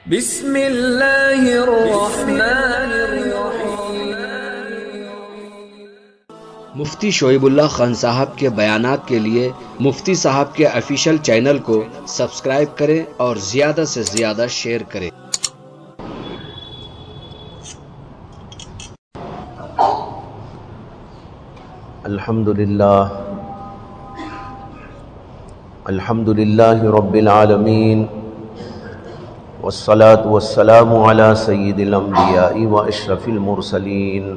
بسم اللہ الرحمن الرحیم۔ مفتی شعیب اللہ خان صاحب کے بیانات کے لیے مفتی صاحب کے آفیشیل چینل کو سبسکرائب کریں اور زیادہ سے زیادہ شیئر کریں۔ الحمد للہ رب العالمین والصلاة والسلام على سید الانبیاء واشرف المرسلین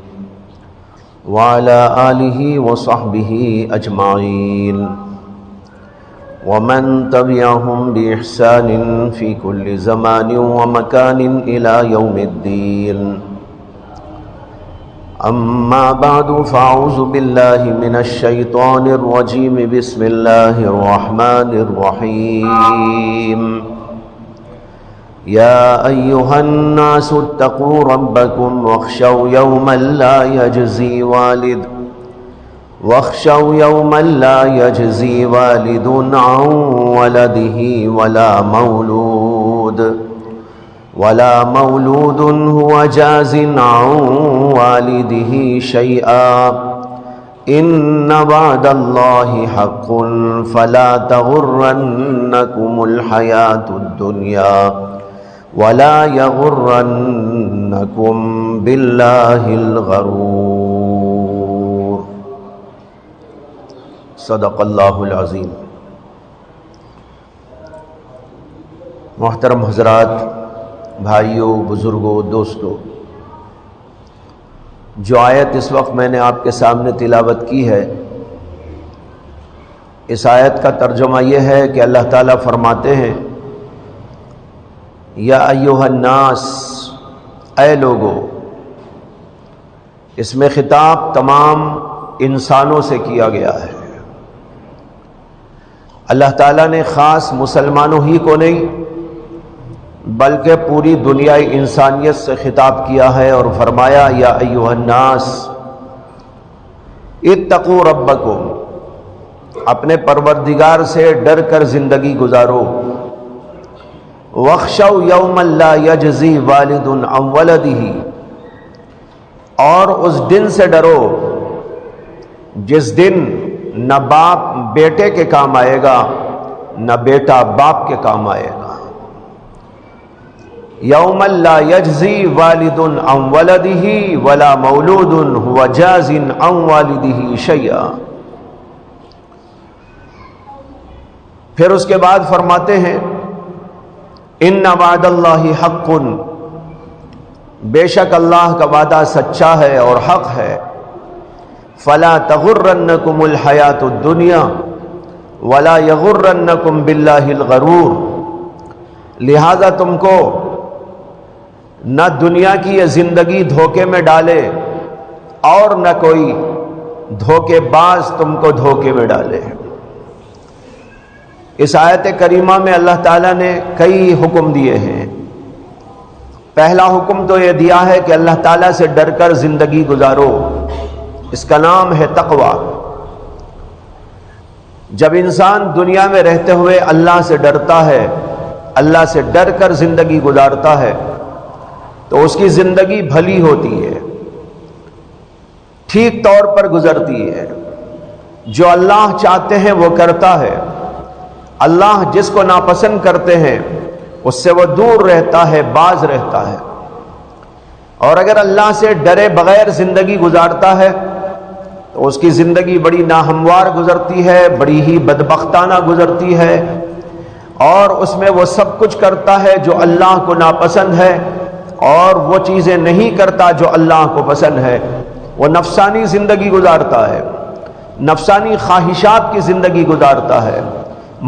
وعلى آلہ وصحبہ اجمعین ومن تبعهم بإحسان في كل زمان ومكان إلى يوم الدين أما بعد فأعوذ بالله من الشيطان الرجيم بسم الله الرحمن الرحيم يا أيها الناس اتقوا ربكم واخشوا يوما لا يجزي والد عن ولده ولا مولود هو جاز عن والده شيئا إن وعد الله حق فلا تغرنكم الحياة الدنيا ولا يغرنكم بالله الغرور صدق اللہ العظیم۔ محترم حضرات، بھائیوں، بزرگوں، دوستوں، جو آیت اس وقت میں نے آپ کے سامنے تلاوت کی ہے، اس آیت کا ترجمہ یہ ہے کہ اللہ تعالیٰ فرماتے ہیں یا ایھا الناس، اے لوگو۔ اس میں خطاب تمام انسانوں سے کیا گیا ہے۔ اللہ تعالیٰ نے خاص مسلمانوں ہی کو نہیں بلکہ پوری دنیائی انسانیت سے خطاب کیا ہے اور فرمایا یا ایھا الناس اتقوا ربکم، اپنے پروردگار سے ڈر کر زندگی گزارو۔ واخشوا یوما لا یجزی والد عن ولدہ، اور اس دن سے ڈرو جس دن نہ باپ بیٹے کے کام آئے گا نہ بیٹا باپ کے کام آئے گا۔ یوم لا یجزی والد عن ولدہ ولا مولود هو جاز عن والدہ شیئا۔ پھر اس کے بعد فرماتے ہیں ان وعد اللہ حق، بے شک اللہ کا وعدہ سچا ہے اور حق ہے۔ فلا تغرنکم الحیاۃ الدنیا ولا یغرنکم باللہ الغرور، لہذا تم کو نہ دنیا کی یہ زندگی دھوکے میں ڈالے اور نہ کوئی دھوکے باز تم کو دھوکے میں ڈالے۔ اس آیت کریمہ میں اللہ تعالیٰ نے کئی حکم دیے ہیں۔ پہلا حکم تو یہ دیا ہے کہ اللہ تعالیٰ سے ڈر کر زندگی گزارو، اس کا نام ہے تقوی۔ جب انسان دنیا میں رہتے ہوئے اللہ سے ڈرتا ہے، اللہ سے ڈر کر زندگی گزارتا ہے، تو اس کی زندگی بھلی ہوتی ہے، ٹھیک طور پر گزرتی ہے۔ جو اللہ چاہتے ہیں وہ کرتا ہے، اللہ جس کو ناپسند کرتے ہیں اس سے وہ دور رہتا ہے، باز رہتا ہے۔ اور اگر اللہ سے ڈرے بغیر زندگی گزارتا ہے تو اس کی زندگی بڑی ناہموار گزرتی ہے، بڑی ہی بدبختانہ گزرتی ہے، اور اس میں وہ سب کچھ کرتا ہے جو اللہ کو ناپسند ہے، اور وہ چیزیں نہیں کرتا جو اللہ کو پسند ہے۔ وہ نفسانی زندگی گزارتا ہے، نفسانی خواہشات کی زندگی گزارتا ہے،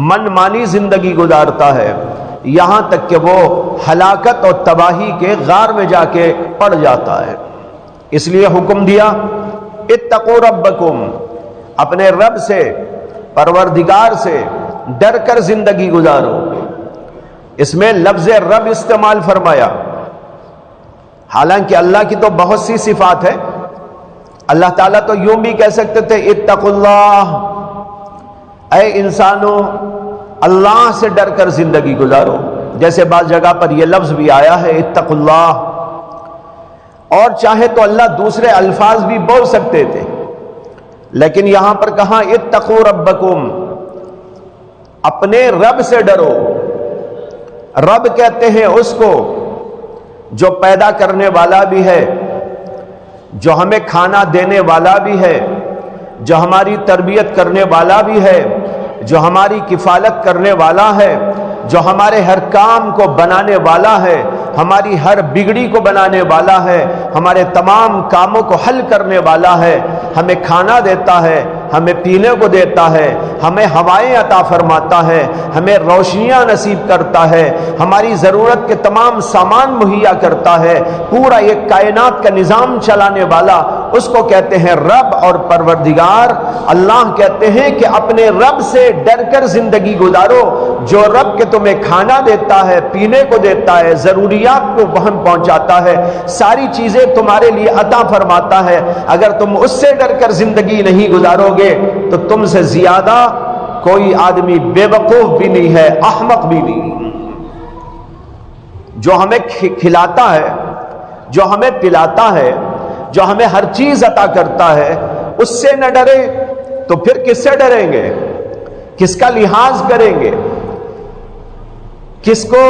من مانی زندگی گزارتا ہے، یہاں تک کہ وہ ہلاکت اور تباہی کے غار میں جا کے پڑ جاتا ہے۔ اس لیے حکم دیا اتقوا ربکم، اپنے رب سے، پروردگار سے ڈر کر زندگی گزارو۔ اس میں لفظ رب استعمال فرمایا، حالانکہ اللہ کی تو بہت سی صفات ہے۔ اللہ تعالیٰ تو یوں بھی کہہ سکتے تھے اتقوا اللہ، اے انسانوں اللہ سے ڈر کر زندگی گزارو، جیسے بعض جگہ پر یہ لفظ بھی آیا ہے اتقوا اللہ، اور چاہے تو اللہ دوسرے الفاظ بھی بول سکتے تھے، لیکن یہاں پر کہا اتقوا ربکم، اپنے رب سے ڈرو۔ رب کہتے ہیں اس کو جو پیدا کرنے والا بھی ہے، جو ہمیں کھانا دینے والا بھی ہے، جو ہماری تربیت کرنے والا بھی ہے، جو ہماری کفالت کرنے والا ہے، جو ہمارے ہر کام کو بنانے والا ہے، ہماری ہر بگڑی کو بنانے والا ہے، ہمارے تمام کاموں کو حل کرنے والا ہے، ہمیں کھانا دیتا ہے، ہمیں پینے کو دیتا ہے، ہمیں ہوائیں عطا فرماتا ہے، ہمیں روشنیاں نصیب کرتا ہے، ہماری ضرورت کے تمام سامان مہیا کرتا ہے، پورا یہ کائنات کا نظام چلانے والا، اس کو کہتے ہیں رب اور پروردگار۔ اللہ کہتے ہیں کہ اپنے رب سے ڈر کر زندگی گزارو، جو رب کے تمہیں کھانا دیتا ہے، پینے کو دیتا ہے، ضروریات کو وہم پہنچاتا ہے، ساری چیزیں تمہارے لیے عطا فرماتا ہے۔ اگر تم اس سے ڈر کر زندگی نہیں گزارو گے تو تم سے زیادہ کوئی آدمی بے وقوف بھی نہیں ہے، احمق بھی نہیں۔ جو ہمیں کھلاتا ہے، جو ہمیں پلاتا ہے، جو ہمیں ہر چیز عطا کرتا ہے، اس سے نہ ڈرے تو پھر کس سے ڈریں گے؟ کس کا لحاظ کریں گے؟ کس کو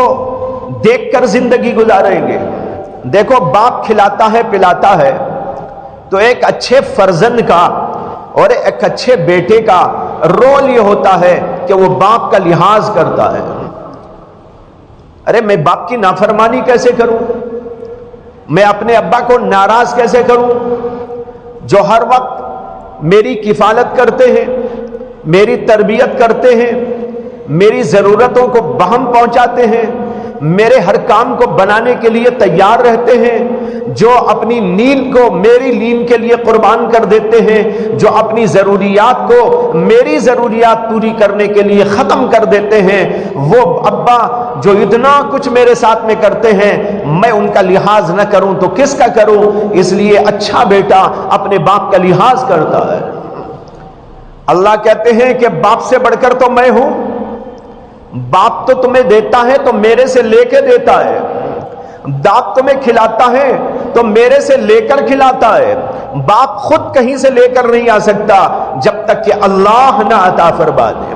دیکھ کر زندگی گزاریں گے؟ دیکھو، باپ کھلاتا ہے پلاتا ہے تو ایک اچھے فرزند کا اور ایک اچھے بیٹے کا رول یہ ہوتا ہے کہ وہ باپ کا لحاظ کرتا ہے۔ ارے میں باپ کی نافرمانی کیسے کروں؟ میں اپنے ابا کو ناراض کیسے کروں جو ہر وقت میری کفالت کرتے ہیں، میری تربیت کرتے ہیں، میری ضرورتوں کو بہم پہنچاتے ہیں، میرے ہر کام کو بنانے کے لیے تیار رہتے ہیں، جو اپنی نیند کو میری نیند کے لیے قربان کر دیتے ہیں، جو اپنی ضروریات کو میری ضروریات پوری کرنے کے لیے ختم کر دیتے ہیں، وہ ابا جو اتنا کچھ میرے ساتھ میں کرتے ہیں، میں ان کا لحاظ نہ کروں تو کس کا کروں؟ اس لیے اچھا بیٹا اپنے باپ کا لحاظ کرتا ہے۔ اللہ کہتے ہیں کہ باپ سے بڑھ کر تو میں ہوں، باپ تو تمہیں دیتا ہے تو میرے سے لے کے دیتا ہے، باپ تمہیں کھلاتا ہے تو میرے سے لے کر کھلاتا ہے، باپ خود کہیں سے لے کر نہیں آ سکتا جب تک کہ اللہ نہ عطا فرما دے۔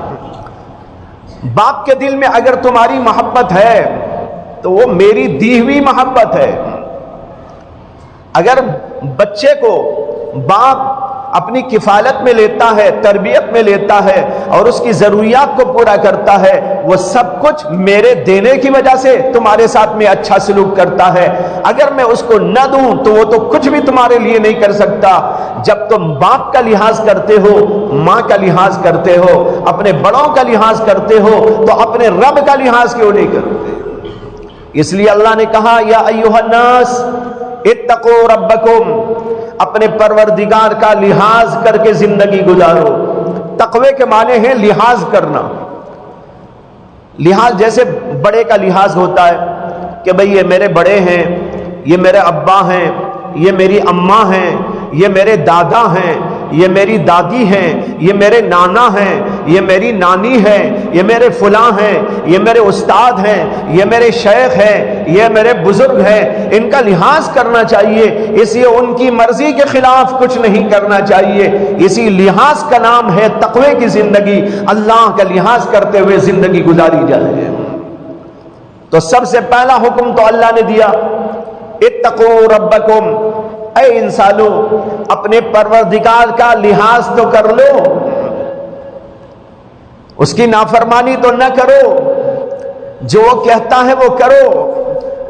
باپ کے دل میں اگر تمہاری محبت ہے تو وہ میری دی ہوئی محبت ہے۔ اگر بچے کو باپ اپنی کفالت میں لیتا ہے، تربیت میں لیتا ہے اور اس کی ضروریات کو پورا کرتا ہے، وہ سب کچھ میرے دینے کی وجہ سے تمہارے ساتھ میں اچھا سلوک کرتا ہے۔ اگر میں اس کو نہ دوں تو وہ تو کچھ بھی تمہارے لیے نہیں کر سکتا۔ جب تم باپ کا لحاظ کرتے ہو، ماں کا لحاظ کرتے ہو، اپنے بڑوں کا لحاظ کرتے ہو، تو اپنے رب کا لحاظ کیوں نہیں کرتے؟ اس لیے اللہ نے کہا یا ایھا الناس اتقوا ربکم، اپنے پروردگار کا لحاظ کر کے زندگی گزارو۔ تقوی کے معنی ہے لحاظ کرنا۔ لحاظ جیسے بڑے کا لحاظ ہوتا ہے کہ بھئی یہ میرے بڑے ہیں، یہ میرے ابا ہیں، یہ میری اماں ہیں، یہ میرے دادا ہیں، یہ میری دادی ہیں، یہ میرے نانا ہیں، یہ میری نانی ہے، یہ میرے فلاں ہیں، یہ میرے استاد ہیں، یہ میرے شیخ ہیں، یہ میرے بزرگ ہیں، ان کا لحاظ کرنا چاہیے۔ اس لیے ان کی مرضی کے خلاف کچھ نہیں کرنا چاہیے۔ اسی لحاظ کا نام ہے تقوی کی زندگی۔ اللہ کا لحاظ کرتے ہوئے زندگی گزاری جائے۔ تو سب سے پہلا حکم تو اللہ نے دیا اتقوا ربکم، اے انسانو اپنے پروردگار کا لحاظ تو کر لو، اس کی نافرمانی تو نہ کرو، جو وہ کہتا ہے وہ کرو،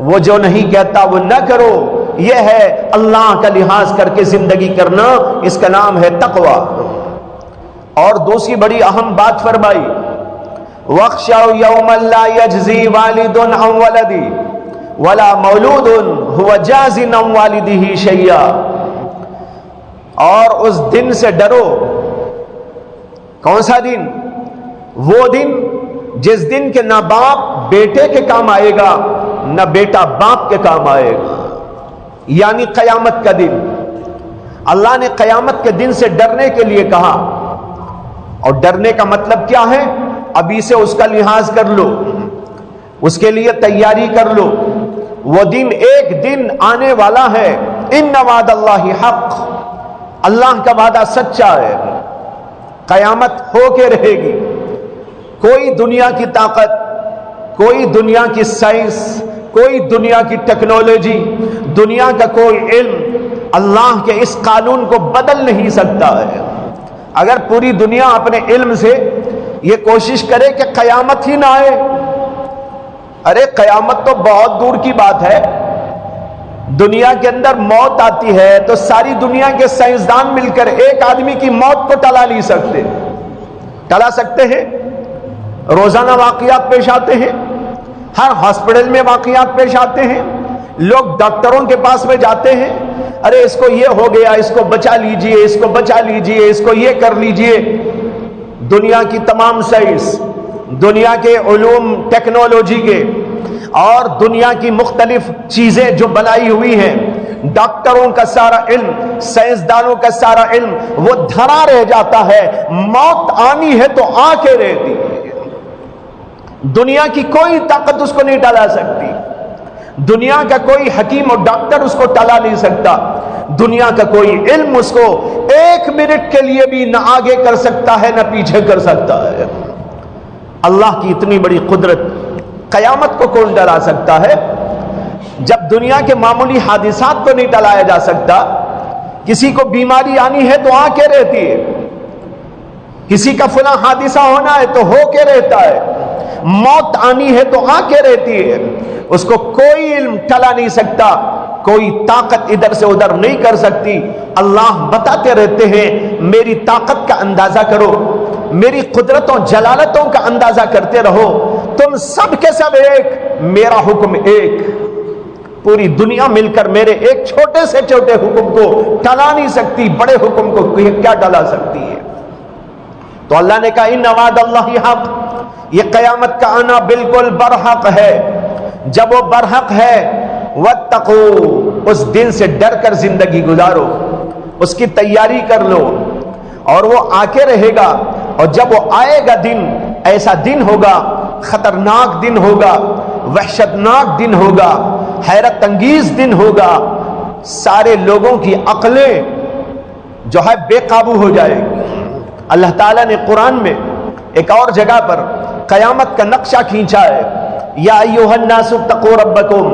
وہ جو نہیں کہتا وہ نہ کرو۔ یہ ہے اللہ کا لحاظ کر کے زندگی کرنا، اس کا نام ہے تقوی۔ اور دوسری بڑی اہم بات فرمائی وَاخْشَوْا يَوْمًا لَا يَجْزِي وَالِدٌ عَنْ وَلَدِهِ وَلَا مَوْلُودٌ هُوَ جَازٍ عَنْ وَالِدِهِ شَيْئًا، اور اس دن سے ڈرو۔ کون سا دن؟ وہ دن جس دن کے نہ باپ بیٹے کے کام آئے گا، نہ بیٹا باپ کے کام آئے گا، یعنی قیامت کا دن۔ اللہ نے قیامت کے دن سے ڈرنے کے لیے کہا، اور ڈرنے کا مطلب کیا ہے؟ ابھی سے اس کا لحاظ کر لو۔ اس کے لیے تیاری کر لو. وہ دن ایک دن آنے والا ہے. ان وعد اللہ حق، اللہ کا وعدہ سچا ہے. قیامت ہو کے رہے گی. کوئی دنیا کی طاقت، کوئی دنیا کی سائنس، کوئی دنیا کی ٹیکنالوجی، دنیا کا کوئی علم اللہ کے اس قانون کو بدل نہیں سکتا ہے. اگر پوری دنیا اپنے علم سے یہ کوشش کرے کہ قیامت ہی نہ آئے، ارے قیامت تو بہت دور کی بات ہے. دنیا کے اندر موت آتی ہے تو ساری دنیا کے سائنسدان مل کر ایک آدمی کی موت کو ٹلا نہیں سکتے. ٹلا سکتے ہیں؟ روزانہ واقعات پیش آتے ہیں، ہر ہاسپٹل میں واقعات پیش آتے ہیں. لوگ ڈاکٹروں کے پاس میں جاتے ہیں، ارے اس کو یہ ہو گیا، اس کو بچا لیجئے، اس کو بچا لیجئے، اس کو یہ کر لیجئے. دنیا کی تمام سائنس، دنیا کے علوم ٹیکنالوجی کے اور دنیا کی مختلف چیزیں جو بنائی ہوئی ہیں، ڈاکٹروں کا سارا علم، سائنسدانوں کا سارا علم وہ دھرا رہ جاتا ہے. موت آنی ہے تو آ کے رہتی ہے. دنیا کی کوئی طاقت اس کو نہیں ٹلا سکتی. دنیا کا کوئی حکیم اور ڈاکٹر اس کو ٹلا نہیں سکتا. دنیا کا کوئی علم اس کو ایک منٹ کے لیے بھی نہ آگے کر سکتا ہے نہ پیچھے کر سکتا ہے. اللہ کی اتنی بڑی قدرت، قیامت کو کون ٹلا سکتا ہے؟ جب دنیا کے معمولی حادثات کو نہیں ٹلایا جا سکتا، کسی کو بیماری آنی ہے تو آ کے رہتی ہے، کسی کا فلاں حادثہ ہونا ہے تو ہو کے رہتا ہے، موت آنی ہے تو آ کے رہتی ہے. اس کو کوئی علم ٹلا نہیں سکتا، کوئی طاقت ادھر سے ادھر نہیں کر سکتی. اللہ بتاتے رہتے ہیں میری طاقت کا اندازہ کرو، میری قدرتوں جلالتوں کا اندازہ کرتے رہو. تم سب کے سب ایک، میرا حکم ایک. پوری دنیا مل کر میرے ایک چھوٹے سے چھوٹے حکم کو ٹلا نہیں سکتی، بڑے حکم کو کیا ٹلا سکتی ہے؟ تو اللہ نے کہا ان وعد اللہ حق، یہ قیامت کا آنا بالکل برحق ہے. جب وہ برحق ہے، واتقوا، اس دن سے ڈر کر زندگی گزارو، اس کی تیاری کر لو، اور وہ آ کے رہے گا. اور جب وہ آئے گا دن، ایسا دن ہوگا، خطرناک دن ہوگا، وحشتناک دن ہوگا، حیرت انگیز دن ہوگا. سارے لوگوں کی عقلیں جو ہے بے قابو ہو جائے گی. اللہ تعالیٰ نے قرآن میں ایک اور جگہ پر قیامت کا نقشہ کھینچا ہے. یا ایھا الناس اتقوا ربکم،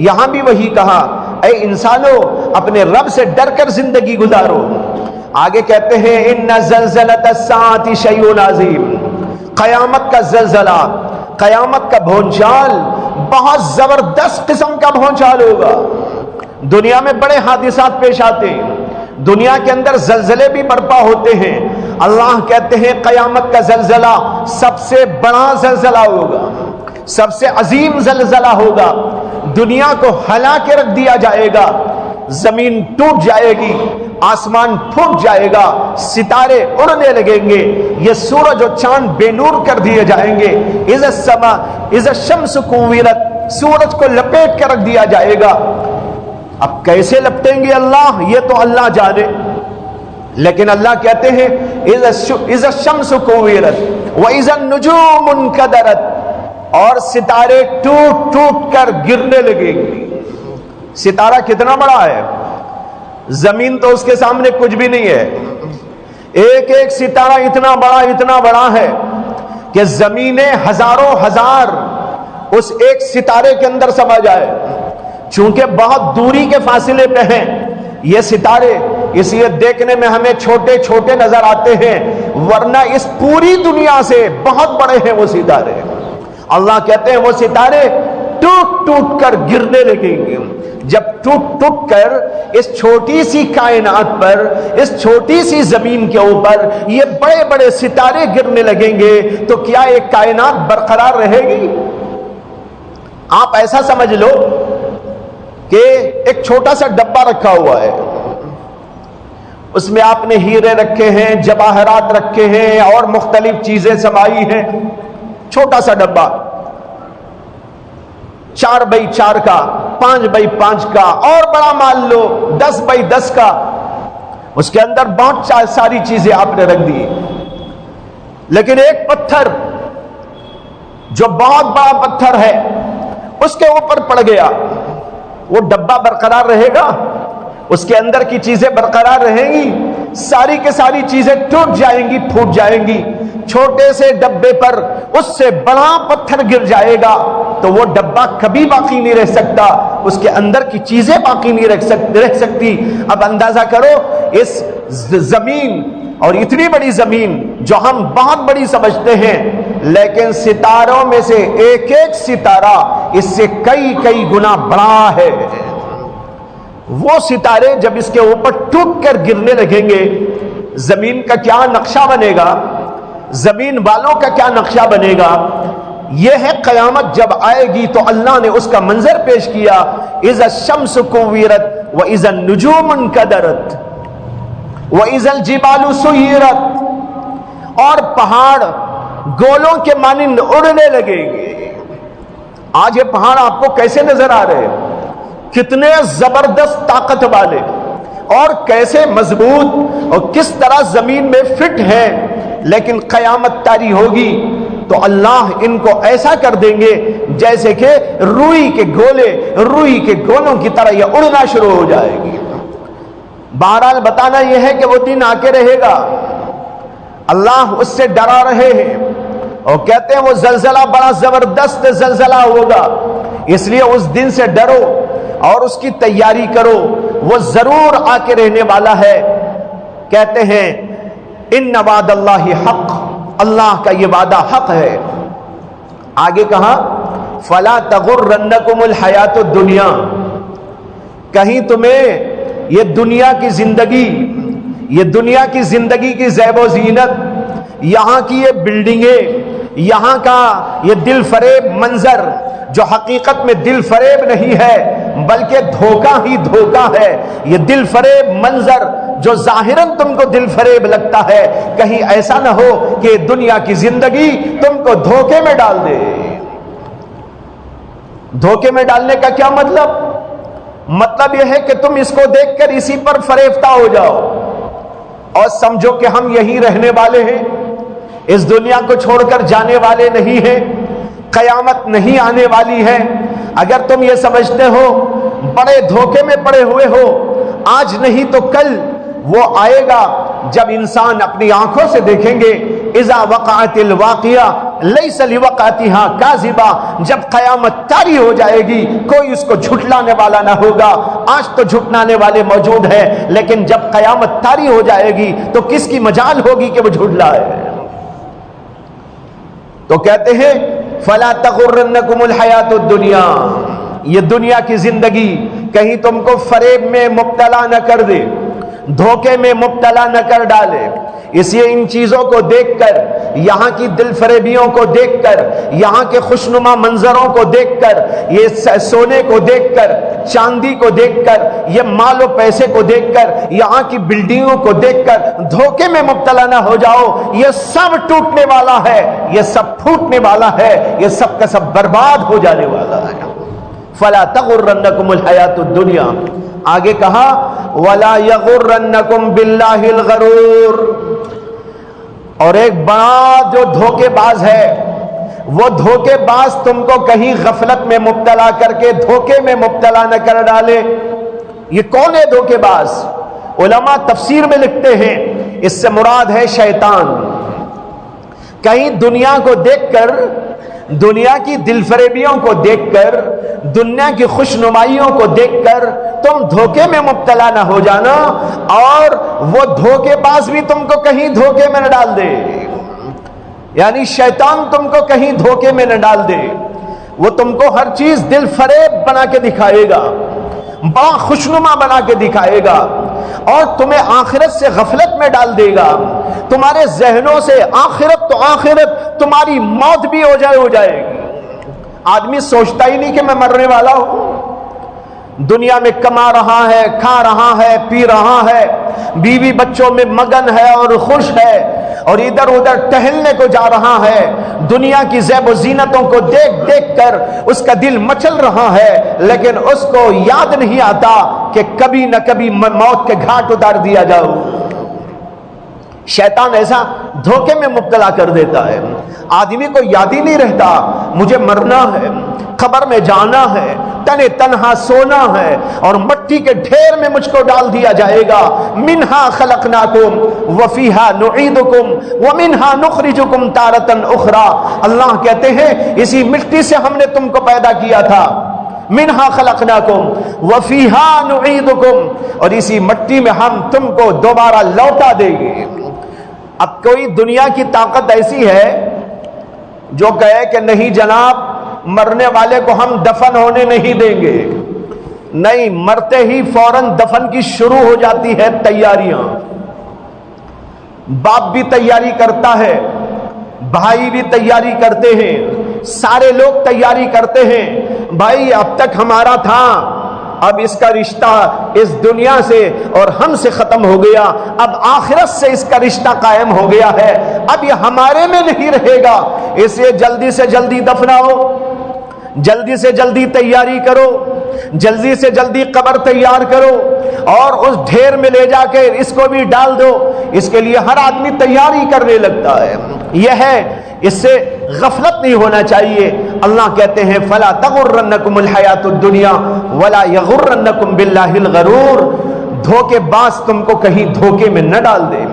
یہاں بھی وہی کہا اے انسانوں اپنے رب سے ڈر کر زندگی گزارو. آگے کہتے ہیں ان زلزلۃ الساعۃ شیء عظیم، قیامت کا زلزلہ، قیامت کا بھونچال بہت زبردست قسم کا بھونچال ہوگا. دنیا میں بڑے حادثات پیش آتے ہیں، دنیا کے اندر زلزلے بھی برپا ہوتے ہیں. اللہ کہتے ہیں قیامت کا زلزلہ سب سے بڑا زلزلہ ہوگا، سب سے عظیم زلزلہ ہوگا. دنیا کو ہلا کے رکھ دیا جائے گا، زمین ٹوٹ جائے گی، آسمان پھٹ جائے گا، ستارے اڑنے لگیں گے، یہ سورج اور چاند بے نور کر دیے جائیں گے. اذا السماء اذا الشمس کورت، سورج کو لپیٹ کے رکھ دیا جائے گا. اب کیسے لپٹیں گے اللہ، یہ تو اللہ جانے. لیکن اللہ کہتے ہیں اذا الشمس کورت واذا النجوم انکدرت، اور ستارے ٹوٹ ٹوٹ کر گرنے لگیں گے. ستارہ کتنا بڑا ہے، زمین تو اس کے سامنے کچھ بھی نہیں ہے. ایک ایک ستارہ اتنا بڑا ہے کہ زمینیں ہزاروں ہزار اس ایک ستارے کے اندر سما جائے. چونکہ بہت دوری کے فاصلے پہ ہیں یہ ستارے، اس لیے دیکھنے میں ہمیں چھوٹے چھوٹے نظر آتے ہیں، ورنہ اس پوری دنیا سے بہت بڑے ہیں وہ ستارے. اللہ کہتے ہیں وہ ستارے ٹوٹ ٹوٹ کر گرنے لگیں گے. جب ٹوٹ ٹوٹ کر اس چھوٹی سی کائنات پر، اس چھوٹی سی زمین کے اوپر یہ بڑے بڑے ستارے گرنے لگیں گے تو کیا ایک کائنات برقرار رہے گی؟ آپ ایسا سمجھ لو کہ ایک چھوٹا سا ڈبہ رکھا ہوا ہے، اس میں آپ نے ہیرے رکھے ہیں، جواہرات رکھے ہیں اور مختلف چیزیں سمائی ہیں. چھوٹا سا ڈبہ 4x4 کا، 5x5 کا، اور بڑا مان لو 10x10 کا. اس کے اندر بہت ساری چیزیں آپ نے رکھ دی. لیکن ایک پتھر جو بہت بڑا پتھر ہے اس کے اوپر پڑ گیا، وہ ڈبہ برقرار رہے گا؟ اس کے اندر کی چیزیں برقرار رہیں گی؟ ساری کے ساری چیزیں ٹوٹ جائیں گی، پھوٹ جائیں گی۔ چھوٹے سے ڈبے پر اس سے بڑا پتھر گر جائے گا تو وہ ڈبہ کبھی باقی نہیں رہ سکتا، اس کے اندر کی چیزیں باقی نہیں رہ سکتی۔ اب اندازہ کرو اس زمین، اور اتنی بڑی زمین جو ہم بہت بڑی سمجھتے ہیں، لیکن ستاروں میں سے ایک ایک ستارہ اس سے کئی کئی گنا بڑا ہے۔ وہ ستارے جب اس کے اوپر ٹوٹ کر گرنے لگیں گے، زمین کا کیا نقشہ بنے گا، زمین والوں کا کیا نقشہ بنے گا؟ یہ ہے قیامت جب آئے گی تو اللہ نے اس کا منظر پیش کیا، اذا الشمس کوورت واذا النجوم انکدرت واذا الجبال سیرت، اور پہاڑ گولوں کے مانند اڑنے لگیں گے۔ آج یہ پہاڑ آپ کو کیسے نظر آ رہے ہیں؟ کتنے زبردست طاقت والے اور کیسے مضبوط اور کس طرح زمین میں فٹ ہیں، لیکن قیامت طاری ہوگی تو اللہ ان کو ایسا کر دیں گے جیسے کہ روئی کے گولوں کی طرح یہ اڑنا شروع ہو جائے گی۔ بہرحال بتانا یہ ہے کہ وہ دن آ کے رہے گا، اللہ اس سے ڈرا رہے ہیں اور کہتے ہیں وہ زلزلہ بڑا زبردست زلزلہ ہوگا، اس لیے اس دن سے ڈرو اور اس کی تیاری کرو، وہ ضرور آ کے رہنے والا ہے۔ کہتے ہیں ان وعد اللہ حق، اللہ کا یہ وعدہ حق ہے۔ آگے کہا فلا تغرنکم الحیات الدنیا، کہیں تمہیں یہ دنیا کی زندگی کی زیب و زینت، یہاں کی یہ بلڈنگیں، یہاں کا یہ دل فریب منظر جو حقیقت میں دل فریب نہیں ہے بلکہ دھوکہ ہی دھوکہ ہے، یہ دل فریب منظر جو ظاہراً تم کو دل فریب لگتا ہے، کہیں ایسا نہ ہو کہ دنیا کی زندگی تم کو دھوکے میں ڈال دے۔ دھوکے میں ڈالنے کا کیا مطلب یہ ہے کہ تم اس کو دیکھ کر اسی پر فریفتہ ہو جاؤ اور سمجھو کہ ہم یہی رہنے والے ہیں، اس دنیا کو چھوڑ کر جانے والے نہیں ہیں، قیامت نہیں آنے والی ہے۔ اگر تم یہ سمجھتے ہو بڑے دھوکے میں پڑے ہوئے ہو، آج نہیں تو کل وہ آئے گا جب انسان اپنی آنکھوں سے دیکھیں گے اذا وقعت الواقعہ لیس لوقعتها کاذبہ، جب قیامت طاری ہو جائے گی کوئی اس کو جھٹلانے والا نہ ہوگا۔ آج تو جھٹلانے والے موجود ہیں، لیکن جب قیامت طاری ہو جائے گی تو کس کی مجال ہوگی کہ وہ جھٹلائے؟ تو کہتے ہیں فلا تغرنکم الحیات الدنیا، یہ دنیا کی زندگی کہیں تم کو فریب میں مبتلا نہ کر دے، دھوکے میں مبتلا نہ کر ڈالے۔ اس لیے ان چیزوں کو دیکھ کر، یہاں کی دل فریبیوں کو دیکھ کر، یہاں کے خوشنما منظروں کو دیکھ کر، یہ سونے کو دیکھ کر، چاندی کو دیکھ کر، یہ مال و پیسے کو دیکھ کر، یہاں کی بلڈنگوں کو دیکھ کر دھوکے میں مبتلا نہ ہو جاؤ۔ یہ سب ٹوٹنے والا ہے، یہ سب پھوٹنے والا ہے، یہ سب کا سب برباد ہو جانے والا ہے۔ فلا تغرنکم الحیات الدنیا، آگے کہا ولا یغرنکم باللہ الغرور، اور ایک بڑا جو دھوکے باز ہے، وہ دھوکے باز تم کو کہیں غفلت میں مبتلا کر کے دھوکے میں مبتلا نہ کر ڈالے۔ یہ کون ہے دھوکے باز؟ علماء تفسیر میں لکھتے ہیں اس سے مراد ہے شیطان۔ کہیں دنیا کو دیکھ کر، دنیا کی دل فریبیوں کو دیکھ کر، دنیا کی خوش نمائیوں کو دیکھ کر تم دھوکے میں مبتلا نہ ہو جانا، اور وہ دھوکے باز بھی تم کو کہیں دھوکے میں نہ ڈال دے، یعنی شیطان تم کو کہیں دھوکے میں نہ ڈال دے۔ وہ تم کو ہر چیز دل فریب بنا کے دکھائے گا، بڑا خوشنما بنا کے دکھائے گا، اور تمہیں آخرت سے غفلت میں ڈال دے گا۔ تمہارے ذہنوں سے آخرت تو آخرت، تمہاری موت بھی ہو جائے گی۔ آدمی سوچتا ہی نہیں کہ میں مرنے والا ہوں، دنیا میں کما رہا ہے، کھا رہا ہے، پی رہا ہے، بیوی بچوں میں مگن ہے اور خوش ہے، اور ادھر ادھر ٹہلنے کو جا رہا ہے، دنیا کی زیب و زینتوں کو دیکھ دیکھ کر اس کا دل مچل رہا ہے، لیکن اس کو یاد نہیں آتا کہ کبھی نہ کبھی موت کے گھاٹ اتار دیا جاؤ۔ شیطان ایسا دھوکے میں مبتلا کر دیتا ہے۔ آدمی کو یاد ہی نہیں رہتا مجھے مرنا ہے، قبر میں جانا ہے، تنے تنہا سونا ہے، اور مٹی کے ڈھیر میں مجھ کو ڈال دیا جائے گا۔ منہا خلقناکم وفیہا نعیدکم ومنہا نخرجکم تارۃ اخری، اللہ کہتے ہیں اسی مٹی سے ہم نے تم کو پیدا کیا تھا، منہا خلقناکم وفیہا نعیدکم، اور اسی مٹی میں ہم تم کو دوبارہ لوٹا دیں گے۔ اب کوئی دنیا کی طاقت ایسی ہے جو کہے کہ نہیں جناب مرنے والے کو ہم دفن ہونے نہیں دیں گے، نہیں، مرتے ہی فوراً دفن کی شروع ہو جاتی ہے تیاریاں۔ باپ بھی تیاری کرتا ہے، بھائی بھی تیاری کرتے ہیں، سارے لوگ تیاری کرتے ہیں، بھائی اب تک ہمارا تھا، اب اس کا رشتہ اس دنیا سے اور ہم سے ختم ہو گیا، اب آخرت سے اس کا رشتہ قائم ہو گیا ہے، اب یہ ہمارے میں نہیں رہے گا، اسے جلدی سے جلدی دفناؤ، جلدی سے جلدی تیاری کرو، جلدی سے جلدی قبر تیار کرو، اور اس ڈھیر میں لے جا کے اس کو بھی ڈال دو۔ اس کے لیے ہر آدمی تیاری کرنے لگتا ہے، یہ ہے، اس سے غفلت نہیں ہونا چاہیے۔ اللہ کہتے ہیں فلا تغرنکم الحیات الدنیا ولا یغرنکم باللہ الغرور، دھوکے باز تم کو کہیں دھوکے میں نہ ڈال دے،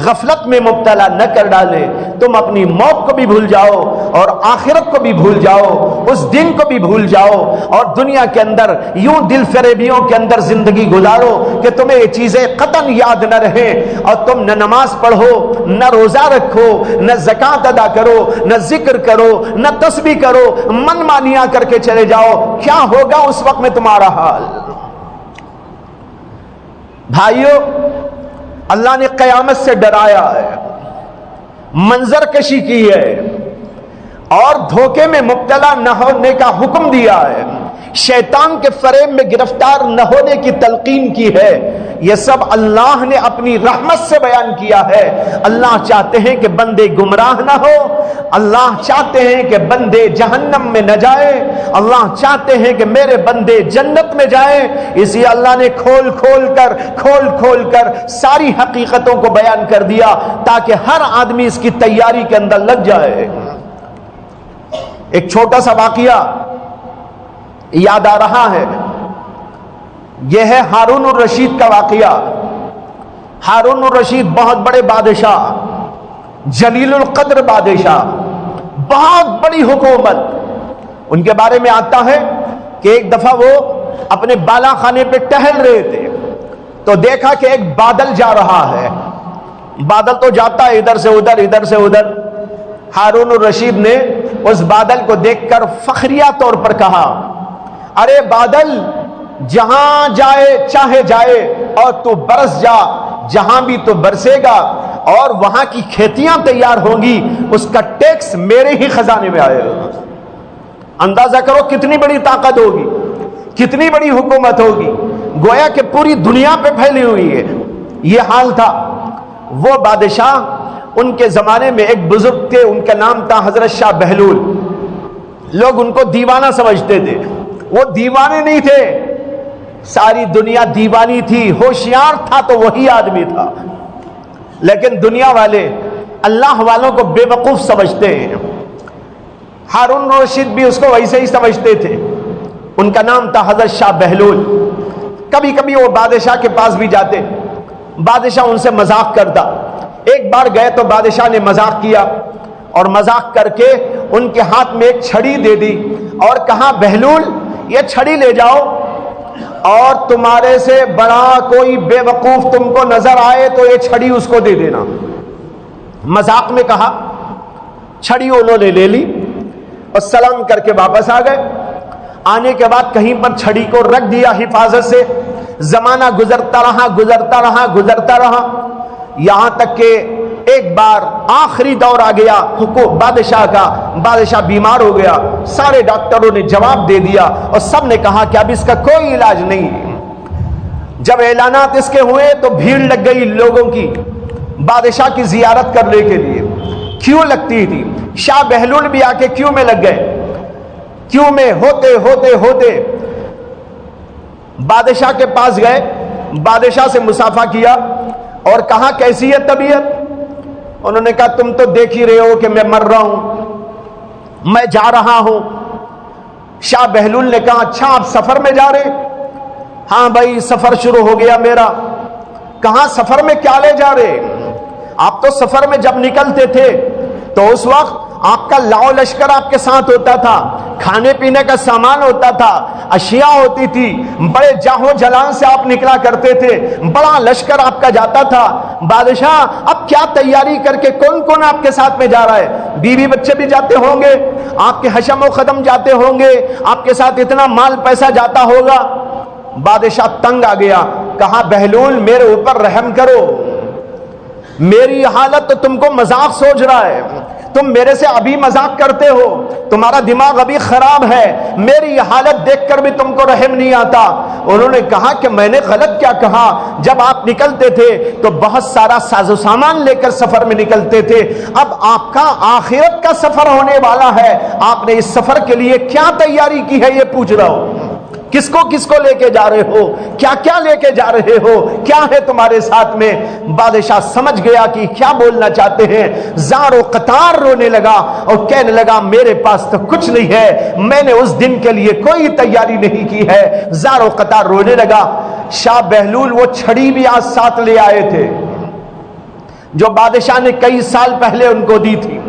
غفلت میں مبتلا نہ کر ڈالے، تم اپنی موت کو بھی بھول جاؤ اور آخرت کو بھی بھول جاؤ، اس دن کو بھی بھول جاؤ، اور دنیا کے اندر یوں دل فریبیوں کے اندر زندگی گزارو کہ تمہیں یہ چیزیں قطعاً یاد نہ رہیں، اور تم نہ نماز پڑھو، نہ روزہ رکھو، نہ زکوٰۃ ادا کرو، نہ ذکر کرو، نہ تسبیح کرو، من مانیاں کر کے چلے جاؤ، کیا ہوگا اس وقت میں تمہارا حال؟ بھائیو، اللہ نے قیامت سے ڈرایا ہے، منظر کشی کی ہے، اور دھوکے میں مبتلا نہ ہونے کا حکم دیا ہے، شیطان کے فریب میں گرفتار نہ ہونے کی تلقین کی ہے۔ یہ سب اللہ نے اپنی رحمت سے بیان کیا ہے۔ اللہ چاہتے ہیں کہ بندے گمراہ نہ ہو، اللہ چاہتے ہیں کہ بندے جہنم میں نہ جائے، اللہ چاہتے ہیں کہ میرے بندے جنت میں جائیں، اسی اللہ نے کھول کھول کر ساری حقیقتوں کو بیان کر دیا تاکہ ہر آدمی اس کی تیاری کے اندر لگ جائے۔ ایک چھوٹا سا واقعہ یاد آ رہا ہے، یہ ہے ہارون الرشید کا واقعہ۔ ہارون الرشید بہت بڑے بادشاہ، جلیل القدر بادشاہ، بہت بڑی حکومت۔ ان کے بارے میں آتا ہے کہ ایک دفعہ وہ اپنے بالا خانے پہ ٹہل رہے تھے تو دیکھا کہ ایک بادل جا رہا ہے، بادل تو جاتا ہے ادھر سے ادھر ادھر سے ادھر۔ ہارون الرشید نے اس بادل کو دیکھ کر فخریہ طور پر کہا، ارے بادل، جہاں جائے چاہے جائے اور تو برس جا، جہاں بھی تو برسے گا اور وہاں کی کھیتیاں تیار ہوں گی، اس کا ٹیکس میرے ہی خزانے میں آئے گا۔ اندازہ کرو کتنی بڑی طاقت ہوگی، کتنی بڑی حکومت ہوگی، گویا کہ پوری دنیا پہ پھیلی ہوئی ہے۔ یہ حال تھا۔ وہ بادشاہ، ان کے زمانے میں ایک بزرگ تھے، ان کا نام تھا حضرت شاہ بہلول۔ لوگ ان کو دیوانہ سمجھتے تھے، وہ دیوانے نہیں تھے، ساری دنیا دیوانی تھی، ہوشیار تھا تو وہی آدمی تھا، لیکن دنیا والے اللہ والوں کو بے وقوف سمجھتے ہیں۔ ہارون رشید بھی اس کو ویسے ہی سمجھتے تھے۔ ان کا نام تھا حضرت شاہ بہلول۔ کبھی کبھی وہ بادشاہ کے پاس بھی جاتے، بادشاہ ان سے مذاق کرتا۔ ایک بار گئے تو بادشاہ نے مذاق کیا اور مذاق کر کے ان کے ہاتھ میں ایک چھڑی دے دی اور کہا، بہلول یہ چھڑی لے جاؤ اور تمہارے سے بڑا کوئی بے وقوف تم کو نظر آئے تو یہ چھڑی اس کو دے دینا۔ مذاق میں کہا، چھڑی انہوں نے لے لی اور سلام کر کے واپس آ گئے۔ آنے کے بعد کہیں پر چھڑی کو رکھ دیا حفاظت سے۔ زمانہ گزرتا رہا، یہاں تک کہ ایک بار آخری دور آ گیا حکومت بادشاہ کا، بادشاہ بیمار ہو گیا، سارے ڈاکٹروں نے جواب دے دیا اور سب نے کہا کہ اب اس کا کوئی علاج نہیں۔ جب اعلانات اس کے ہوئے تو بھیڑ لگ گئی لوگوں کی بادشاہ کی زیارت کرنے کے لیے، کیوں لگتی تھی، شاہ بہلول بھی آ کے کیوں میں لگ گئے۔ کیوں میں ہوتے بادشاہ کے پاس گئے، بادشاہ سے مصافحہ کیا اور کہا، کیسی ہے طبیعت؟ انہوں نے کہا، تم تو دیکھ ہی رہے ہو کہ میں مر رہا ہوں، میں جا رہا ہوں۔ شاہ بہلول نے کہا اچھا آپ سفر میں جا رہے؟ ہاں بھائی سفر شروع ہو گیا میرا۔ کہاں سفر میں کیا لے جا رہے؟ آپ تو سفر میں جب نکلتے تھے تو اس وقت آپ کا لاؤ لشکر آپ کے ساتھ ہوتا تھا، کھانے پینے کا سامان ہوتا تھا، اشیاء ہوتی تھی، بڑے جاہو جلان سے آپ نکلا کرتے تھے، بڑا لشکر آپ کا جاتا تھا۔ بادشاہ اب کیا تیاری کر کے کون کون آپ کے ساتھ میں جا رہا ہے؟ بیوی بچے بھی جاتے ہوں گے، آپ کے حشم و خدم جاتے ہوں گے، آپ کے ساتھ اتنا مال پیسہ جاتا ہوگا۔ بادشاہ تنگ آ گیا، کہا بہلول میرے اوپر رحم کرو، میری حالت تو تم کو مذاق سوچ رہا ہے، تم میرے سے ابھی مذاق کرتے ہو، تمہارا دماغ ابھی خراب ہے، میری حالت دیکھ کر بھی تم کو رحم نہیں آتا۔ انہوں نے کہا کہ میں نے غلط کیا کہا؟ جب آپ نکلتے تھے تو بہت سارا ساز و سامان لے کر سفر میں نکلتے تھے، اب آپ کا آخرت کا سفر ہونے والا ہے، آپ نے اس سفر کے لیے کیا تیاری کی ہے یہ پوچھ رہا ہوں۔ کس کو لے کے جا رہے ہو؟ کیا کیا لے کے جا رہے ہو؟ کیا ہے تمہارے ساتھ میں؟ بادشاہ سمجھ گیا کہ کیا بولنا چاہتے ہیں، زار و قطار رونے لگا اور کہنے لگا میرے پاس تو کچھ نہیں ہے، میں نے اس دن کے لیے کوئی تیاری نہیں کی ہے، زار و قطار رونے لگا۔ شاہ بہلول وہ چھڑی بھی آج ساتھ لے آئے تھے جو بادشاہ نے کئی سال پہلے ان کو دی تھی،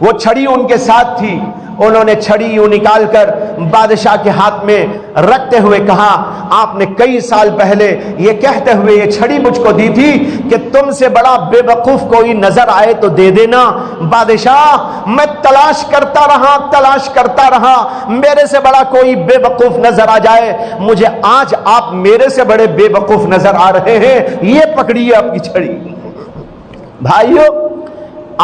وہ چھڑی ان کے ساتھ تھی۔ انہوں نے چھڑی یوں نکال کر بادشاہ کے ہاتھ میں رکھتے ہوئے کہا آپ نے کئی سال پہلے یہ کہتے ہوئے یہ چھڑی مجھ کو دی تھی کہ تم سے بڑا بے وقوف کوئی نظر آئے تو دے دینا۔ بادشاہ میں تلاش کرتا رہا، میرے سے بڑا کوئی بے وقوف نظر آ جائے، مجھے آج آپ میرے سے بڑے بے وقوف نظر آ رہے ہیں، یہ پکڑیے آپ کی چھڑی۔ بھائیو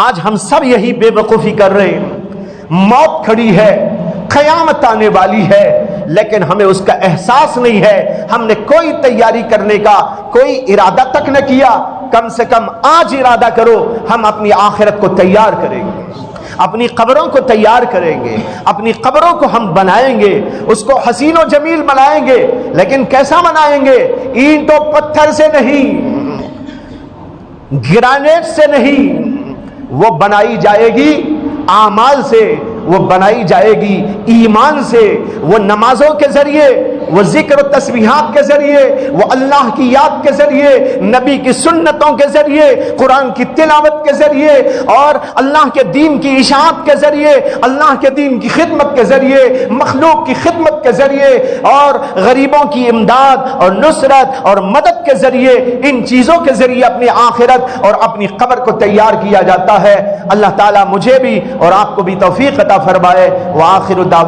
آج ہم سب یہی بے وقوفی کر رہے ہیں، موت کھڑی ہے، قیامت آنے والی ہے، لیکن ہمیں اس کا احساس نہیں ہے، ہم نے کوئی تیاری کرنے کا کوئی ارادہ تک نہ کیا۔ کم سے کم آج ارادہ کرو، ہم اپنی آخرت کو تیار کریں گے، اپنی قبروں کو تیار کریں گے، اپنی قبروں کو ہم بنائیں گے، اس کو حسین و جمیل بنائیں گے، لیکن کیسا بنائیں گے؟ اینٹ و پتھر سے نہیں، گرانیٹ سے نہیں، وہ بنائی جائے گی اعمال سے، وہ بنائی جائے گی ایمان سے، وہ نمازوں کے ذریعے، وہ ذکر و تسبیحات کے ذریعے، وہ اللہ کی یاد کے ذریعے، نبی کی سنتوں کے ذریعے، قرآن کی تلاوت کے ذریعے، اور اللہ کے دین کی اشاعت کے ذریعے، اللہ کے دین کی خدمت کے ذریعے، مخلوق کی خدمت کے ذریعے، اور غریبوں کی امداد اور نصرت اور مدد کے ذریعے، ان چیزوں کے ذریعے اپنی آخرت اور اپنی قبر کو تیار کیا جاتا ہے۔ اللہ تعالیٰ مجھے بھی اور آپ کو بھی توفیق عطا فرمائے۔ وآخر دعوانا